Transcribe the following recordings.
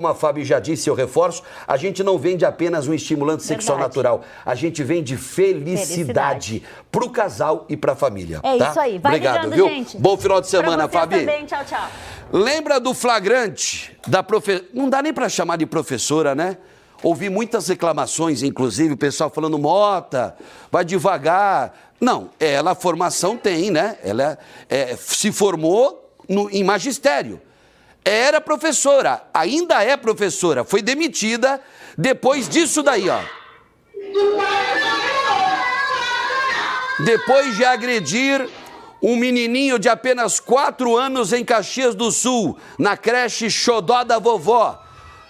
Como a Fábio já disse, eu reforço, a gente não vende apenas um estimulante sexual natural, a gente vende felicidade para o casal e para a família. É tá? isso aí, vai Obrigado, ligando, viu? gente. Bom final de semana, pra Fabi. também. Tchau, tchau. Lembra do flagrante da professora? Não dá nem para chamar de professora, né? Ouvi muitas reclamações, inclusive, o pessoal falando, Mota, vai devagar. Não, ela, formação tem, né? Ela se formou em magistério. Era professora, ainda é professora, foi demitida depois disso daí, ó. Depois de agredir um menininho de apenas 4 anos em Caxias do Sul, na creche Xodó da Vovó.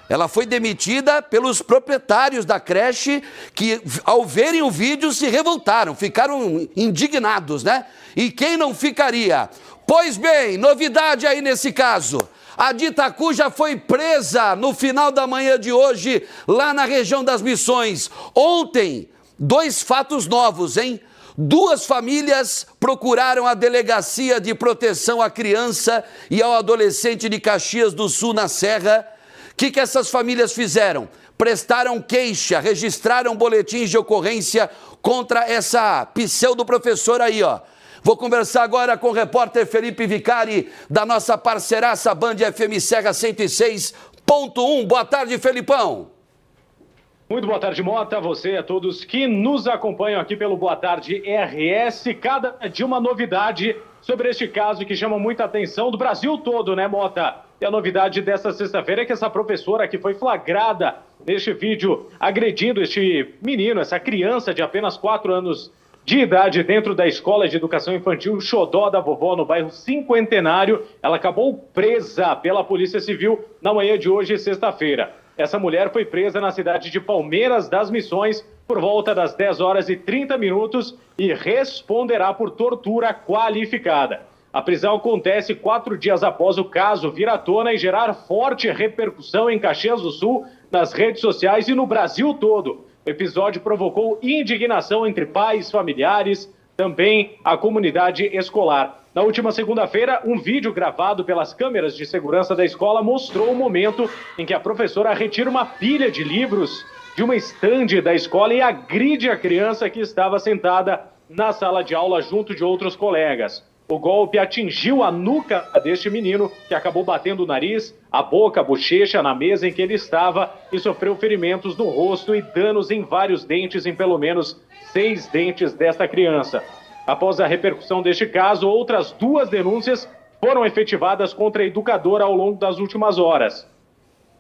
Ela foi demitida pelos proprietários da creche que, ao verem o vídeo, se revoltaram, ficaram indignados, né? E quem não ficaria? Pois bem, novidade aí nesse caso. A dita Cu já foi presa no final da manhã de hoje, lá na região das Missões. Ontem, 2 fatos novos, hein? 2 famílias procuraram a Delegacia de Proteção à Criança e ao Adolescente de Caxias do Sul, na Serra. O que essas famílias fizeram? Prestaram queixa, registraram boletins de ocorrência contra essa pseudo-professora aí, ó. Vou conversar agora com o repórter Felipe Vicari, da nossa parceiraça Band FM Serra 106.1. Boa tarde, Felipão. Muito boa tarde, Mota. Você e a todos que nos acompanham aqui pelo Boa Tarde RS. Cada dia uma novidade sobre este caso que chama muita atenção do Brasil todo, né, Mota? E a novidade dessa sexta-feira é que essa professora que foi flagrada neste vídeo agredindo este menino, essa criança de apenas 4 anos de idade dentro da Escola de Educação Infantil Xodó da Vovó, no bairro Cinquentenário, ela acabou presa pela Polícia Civil na manhã de hoje, sexta-feira. Essa mulher foi presa na cidade de Palmeiras das Missões por volta das 10h30 e responderá por tortura qualificada. A prisão acontece 4 dias após o caso vir à tona e gerar forte repercussão em Caxias do Sul, nas redes sociais e no Brasil todo. O episódio provocou indignação entre pais, familiares, também a comunidade escolar. Na última segunda-feira, um vídeo gravado pelas câmeras de segurança da escola mostrou o momento em que a professora retira uma pilha de livros de uma estande da escola e agride a criança que estava sentada na sala de aula junto de outros colegas. O golpe atingiu a nuca deste menino, que acabou batendo o nariz, a boca, a bochecha na mesa em que ele estava e sofreu ferimentos no rosto e danos em vários dentes, em pelo menos 6 dentes desta criança. Após a repercussão deste caso, outras 2 denúncias foram efetivadas contra a educadora ao longo das últimas horas.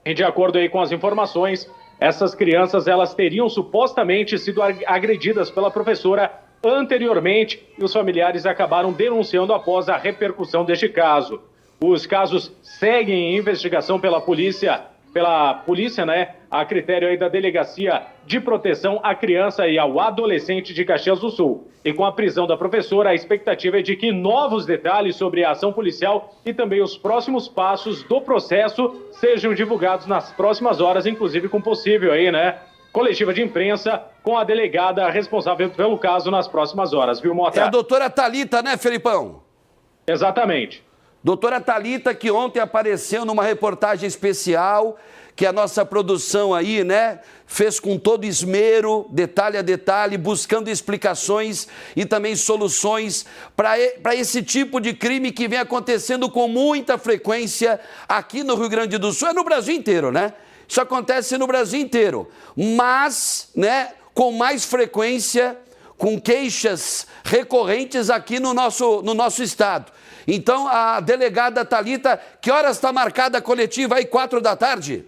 E de acordo aí com as informações, essas crianças elas teriam supostamente sido agredidas pela professora anteriormente, e os familiares acabaram denunciando após a repercussão deste caso. Os casos seguem em investigação pela polícia, né, a critério aí da Delegacia de Proteção à Criança e ao Adolescente de Caxias do Sul. E com a prisão da professora, a expectativa é de que novos detalhes sobre a ação policial e também os próximos passos do processo sejam divulgados nas próximas horas, inclusive com possível aí, né, coletiva de imprensa com a delegada responsável pelo caso nas próximas horas, viu, Mota? É a doutora Thalita, né, Felipão? Exatamente. Doutora Thalita, que ontem apareceu numa reportagem especial, que a nossa produção aí, né, fez com todo esmero, detalhe a detalhe, buscando explicações e também soluções para esse tipo de crime que vem acontecendo com muita frequência aqui no Rio Grande do Sul, é no Brasil inteiro, né? Isso acontece no Brasil inteiro, mas, né, com mais frequência, com queixas recorrentes aqui no nosso estado. Então, a delegada Thalita, que horas está marcada a coletiva aí? 4 da tarde?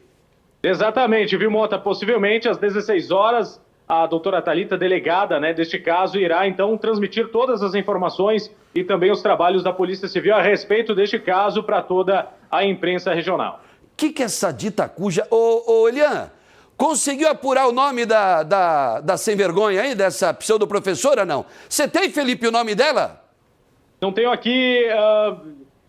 Exatamente, viu, Mota? Possivelmente às 16 horas, a doutora Thalita, delegada, né, deste caso, irá então transmitir todas as informações e também os trabalhos da Polícia Civil a respeito deste caso para toda a imprensa regional. O que é essa dita cuja... Ô, Elian, conseguiu apurar o nome da sem-vergonha aí, dessa pseudo-professora, não? Você tem, Felipe, o nome dela? Não tenho aqui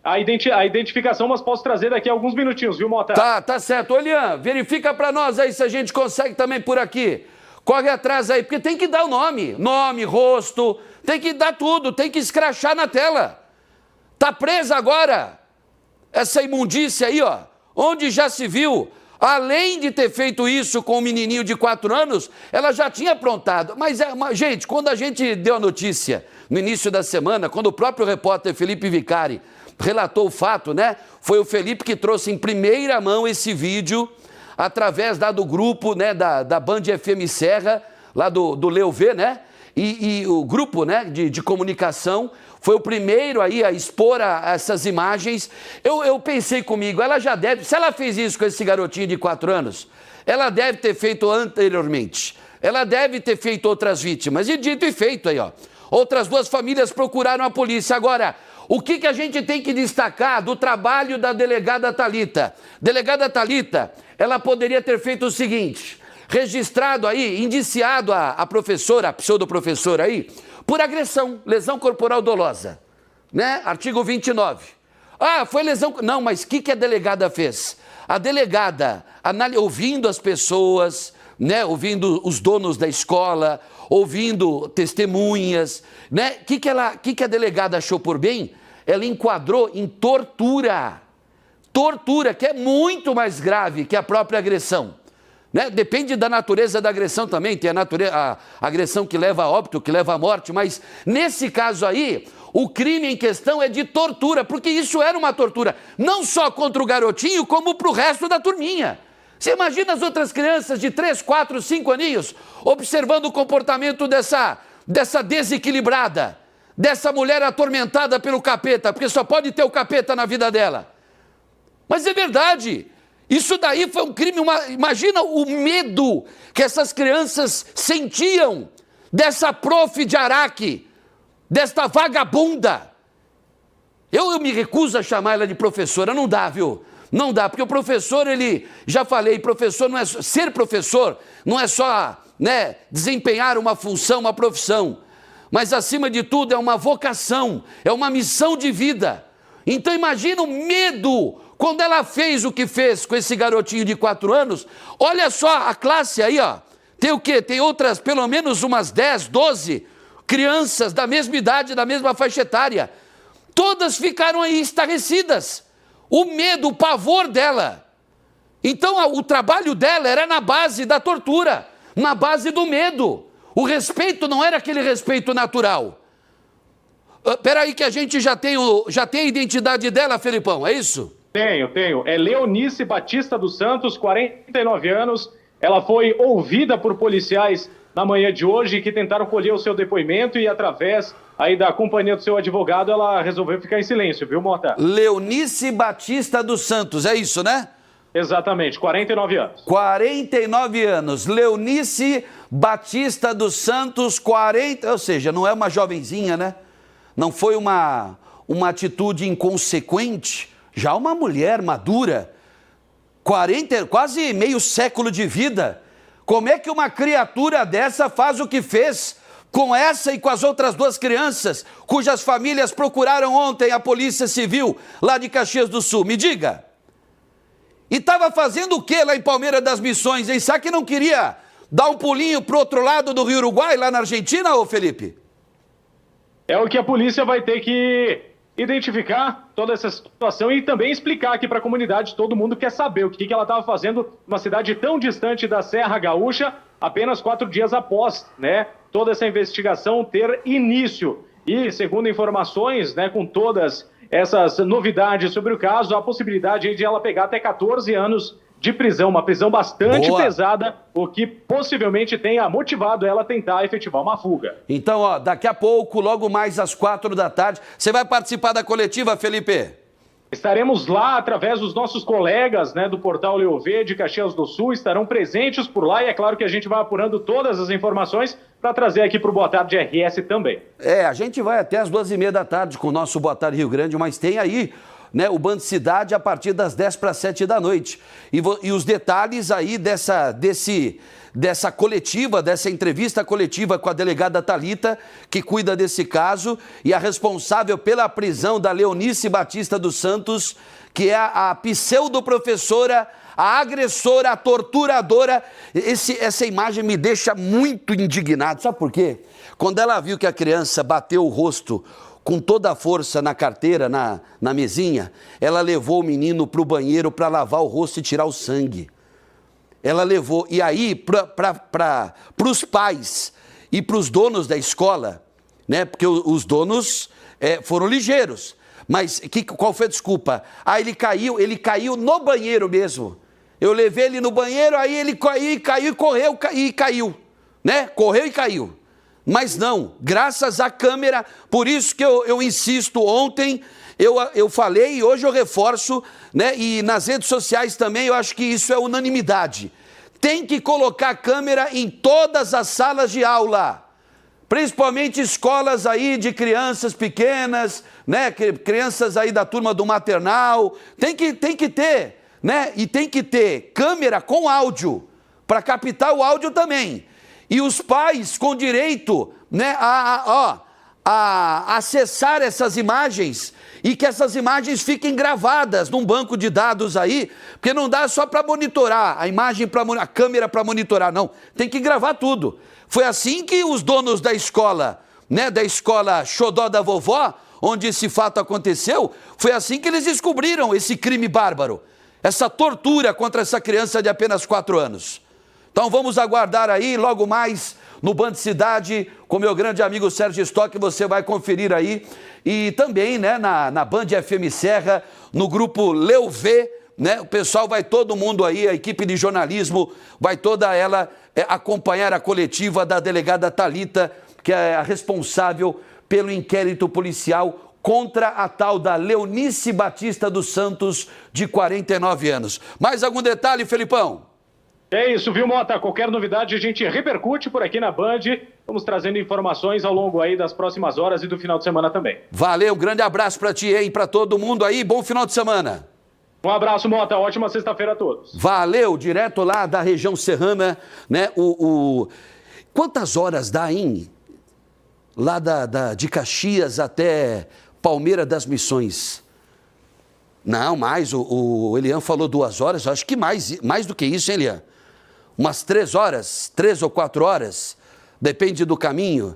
a identificação, mas posso trazer daqui a alguns minutinhos, viu, Mota? Tá certo. Ô, Elian, verifica pra nós aí se a gente consegue também por aqui. Corre atrás aí, porque tem que dar o nome. Nome, rosto, tem que dar tudo, tem que escrachar na tela. Tá presa agora essa imundícia aí, ó. Onde já se viu Além de ter feito isso com o menininho de 4 anos, ela já tinha aprontado. Mas, gente, quando a gente deu a notícia no início da semana, quando o próprio repórter Felipe Vicari relatou o fato, né? Foi o Felipe que trouxe em primeira mão esse vídeo, através lá do grupo, né, da Band FM Serra, lá do Leo V, né? E o grupo, né, de comunicação foi o primeiro aí a expor essas imagens. Eu pensei comigo, ela já deve, se ela fez isso com esse garotinho de 4 anos, ela deve ter feito anteriormente. Ela deve ter feito outras vítimas. E dito e feito aí, ó. Outras 2 famílias procuraram a polícia. Agora, o que a gente tem que destacar do trabalho da delegada Thalita? Delegada Thalita, ela poderia ter feito o seguinte: registrado aí, indiciado a professora, a pseudoprofessora aí, por agressão, lesão corporal dolosa, né? Artigo 29. Ah, foi lesão... Não, mas o que a delegada fez? A delegada, ouvindo as pessoas, né? Ouvindo os donos da escola, ouvindo testemunhas, né? O que a delegada achou por bem? Ela enquadrou em tortura. Tortura, que é muito mais grave que a própria agressão. Né? Depende da natureza da agressão também, tem a agressão que leva a óbito, que leva à morte, mas nesse caso aí, o crime em questão é de tortura, porque isso era uma tortura, não só contra o garotinho, como para o resto da turminha. Você imagina as outras crianças de 3, 4, 5 aninhos observando o comportamento dessa desequilibrada, dessa mulher atormentada pelo capeta, porque só pode ter o capeta na vida dela. Mas é verdade. Isso daí foi um crime, imagina o medo que essas crianças sentiam dessa prof de Araque, desta vagabunda. Eu me recuso a chamar ela de professora, não dá, viu? Não dá, porque o professor, já falei, professor não é ser professor, não é só, né, desempenhar uma função, uma profissão, mas acima de tudo é uma vocação, é uma missão de vida. Então imagina o medo. Quando ela fez o que fez com esse garotinho de 4 anos, olha só a classe aí, ó. Tem o quê? Tem outras, pelo menos umas 10, 12 crianças da mesma idade, da mesma faixa etária. Todas ficaram aí estarrecidas. O medo, o pavor dela. Então, o trabalho dela era na base da tortura, na base do medo. O respeito não era aquele respeito natural. Peraí que a gente já tem a identidade dela, Felipão, é isso? Tenho. É Leonice Batista dos Santos, 49 anos. Ela foi ouvida por policiais na manhã de hoje que tentaram colher o seu depoimento e através aí da companhia do seu advogado ela resolveu ficar em silêncio, viu, Mota? Leonice Batista dos Santos, é isso, né? Exatamente, 49 anos. 49 anos. Leonice Batista dos Santos, 40... Ou seja, não é uma jovenzinha, né? Não foi uma atitude inconsequente. Já uma mulher madura, 40, quase meio século de vida, como é que uma criatura dessa faz o que fez com essa e com as outras 2 crianças, cujas famílias procuraram ontem a Polícia Civil lá de Caxias do Sul? Me diga. E estava fazendo o que lá em Palmeira das Missões, hein? Será que não queria dar um pulinho para o outro lado do Rio Uruguai, lá na Argentina, ô Felipe? É o que a polícia vai ter que identificar toda essa situação e também explicar aqui para a comunidade. Todo mundo quer saber o que ela estava fazendo numa cidade tão distante da Serra Gaúcha, apenas 4 dias após, né, toda essa investigação ter início. E, segundo informações, né, com todas essas novidades sobre o caso, a possibilidade de ela pegar até 14 anos de prisão, uma prisão bastante pesada, o que possivelmente tenha motivado ela a tentar efetivar uma fuga. Então, ó, daqui a pouco, logo mais às 4 da tarde, você vai participar da coletiva, Felipe? Estaremos lá através dos nossos colegas, né, do portal Leo V de Caxias do Sul, estarão presentes por lá e é claro que a gente vai apurando todas as informações para trazer aqui para o Boa Tarde RS também. A gente vai até às 2h30 da tarde com o nosso Boa Tarde Rio Grande, mas tem aí, né, o Band Cidade a partir das 10 para 7 da noite. E os detalhes aí dessa coletiva, dessa entrevista coletiva com a delegada Thalita, que cuida desse caso, e a responsável pela prisão da Leonice Batista dos Santos, que é a pseudoprofessora, a agressora, a torturadora. Essa imagem me deixa muito indignado. Sabe por quê? Quando ela viu que a criança bateu o rosto com toda a força na carteira, na mesinha, ela levou o menino para o banheiro para lavar o rosto e tirar o sangue. ela levou. E aí, para os pais e para os donos da escola, né? Porque os donos foram ligeiros. Mas qual foi a desculpa? Ah, ele caiu no banheiro mesmo. Eu levei ele no banheiro, aí ele caiu e correu e caiu, né? Correu e caiu. Mas não, graças à câmera, por isso que eu insisto, ontem eu falei e hoje eu reforço, né? E nas redes sociais também eu acho que isso é unanimidade. Tem que colocar câmera em todas as salas de aula. Principalmente escolas aí de crianças pequenas, né? Crianças aí da turma do maternal. Tem que ter, né? E tem que ter câmera com áudio, para captar o áudio também. E os pais com direito, né, a acessar essas imagens e que essas imagens fiquem gravadas num banco de dados aí, porque não dá só para monitorar, a câmera para monitorar, não. Tem que gravar tudo. Foi assim que os donos da escola, né, da escola Xodó da Vovó, onde esse fato aconteceu, foi assim que eles descobriram esse crime bárbaro, essa tortura contra essa criança de apenas 4 anos. Então vamos aguardar aí, logo mais no Band Cidade, com meu grande amigo Sérgio Stock, você vai conferir aí. E também, né, na Band FM Serra, no grupo Leu V, né, o pessoal vai todo mundo aí, a equipe de jornalismo, vai toda ela acompanhar a coletiva da delegada Thalita, que é a responsável pelo inquérito policial contra a tal da Leonice Batista dos Santos, de 49 anos. Mais algum detalhe, Felipão? É isso, viu, Mota? Qualquer novidade a gente repercute por aqui na Band. Vamos trazendo informações ao longo aí das próximas horas e do final de semana também. Valeu, grande abraço para ti, hein? Para todo mundo aí, bom final de semana. Um abraço, Mota. Ótima sexta-feira a todos. Valeu, direto lá da região serrana, né? Quantas horas dá, hein? Lá de Caxias até Palmeira das Missões. Não, mais, o Elian falou 2 horas, acho que mais do que isso, hein, Elian? Umas 3 horas, 3 ou 4 horas, depende do caminho.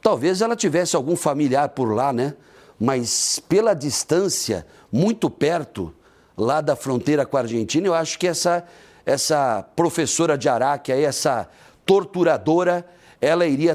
Talvez ela tivesse algum familiar por lá, né? Mas pela distância, muito perto, lá da fronteira com a Argentina, eu acho que essa professora de Araque, essa torturadora, ela iria